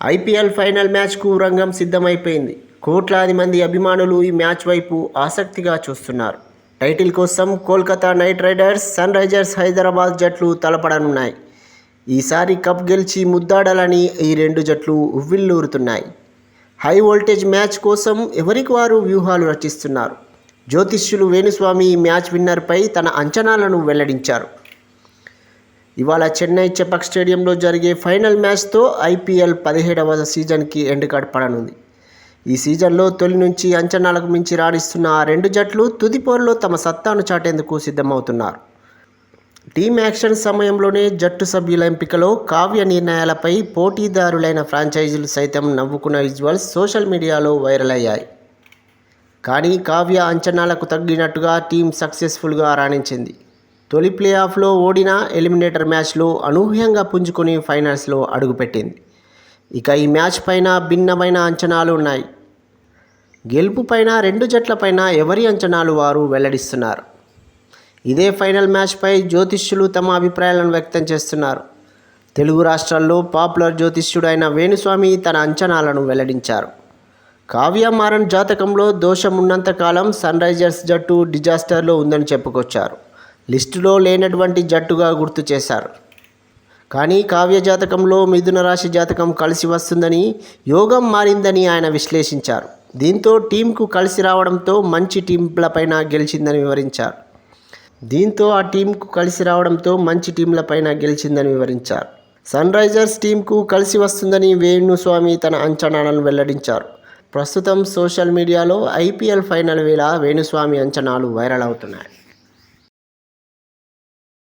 IPL final మ్యాచ్కు రంగం సిద్ధమైపోయింది. కోట్లాది మంది అభిమానులు ఈ మ్యాచ్ వైపు ఆసక్తిగా చూస్తున్నారు. టైటిల్ కోసం Kolkata Knight Riders, Sunrisers Hyderabad జట్లు తలపడనున్నాయి. ఈసారి కప్ గెలిచి ముద్దాడాలని ఈ రెండు జట్లు ఉవ్విళ్లూరుతున్నాయి. హై వోల్టేజ్ మ్యాచ్ కోసం ఎవరికి వారు వ్యూహాలు రచిస్తున్నారు. జ్యోతిష్యులు వేణుస్వామి ఈ మ్యాచ్ విన్నర్పై తన అంచనాలను వెల్లడించారు. ఇవాళ చెన్నై చెపక్ స్టేడియంలో జరిగే ఫైనల్ మ్యాచ్తో ఐపీఎల్ 17వ సీజన్కి ఎండ్ కార్డ్ పడనుంది. ఈ సీజన్లో తొలి నుంచి అంచనాలకు మించి రాణిస్తున్న ఆ రెండు జట్లు తుది పోరులో తమ సత్తాను చాటేందుకు సిద్ధమవుతున్నారు. టీమ్ యాక్షన్ సమయంలోనే జట్టు సభ్యుల ఎంపికలో కావ్య నిర్ణయాలపై పోటీదారులైన ఫ్రాంచైజీలు సైతం నవ్వుకున్న విజువల్స్ సోషల్ మీడియాలో వైరల్ అయ్యాయి. కానీ కావ్య అంచనాలకు తగ్గినట్టుగా టీం సక్సెస్ఫుల్గా రాణించింది. తొలి ప్లే ఆఫ్లో ఓడిన ఎలిమినేటర్ మ్యాచ్లో అనూహ్యంగా పుంజుకొని ఫైనల్స్లో అడుగుపెట్టింది. ఇక ఈ మ్యాచ్ పైన భిన్నమైన అంచనాలు ఉన్నాయి. గెలుపు పైన రెండు జట్లపైన ఎవరి అంచనాలు వారు వెల్లడిస్తున్నారు. ఇదే ఫైనల్ మ్యాచ్పై జ్యోతిష్యులు తమ అభిప్రాయాలను వ్యక్తం చేస్తున్నారు. తెలుగు రాష్ట్రాల్లో పాపులర్ జ్యోతిష్యుడు అయిన వేణుస్వామి తన అంచనాలను వెల్లడించారు. కావ్య మారన్ జాతకంలో దోషం ఉన్నంతకాలం సన్ రైజర్స్ జట్టు డిజాస్టర్లో ఉందని చెప్పుకొచ్చారు. లిస్టులో లేనటువంటి జట్టుగా గుర్తు చేశారు. కానీ కావ్య జాతకంలో మిథున రాశి జాతకం కలిసి వస్తుందని, యోగం మారిందని ఆయన విశ్లేషించారు. దీంతో టీంకు కలిసి రావడంతో మంచి టీంలపైన గెలిచిందని వివరించారు. సన్ రైజర్స్ టీంకు కలిసి వస్తుందని వేణుస్వామి తన అంచనాలను వెల్లడించారు. ప్రస్తుతం సోషల్ మీడియాలో ఐపీఎల్ ఫైనల్ వేళ వేణుస్వామి అంచనాలు వైరల్ అవుతున్నాయి.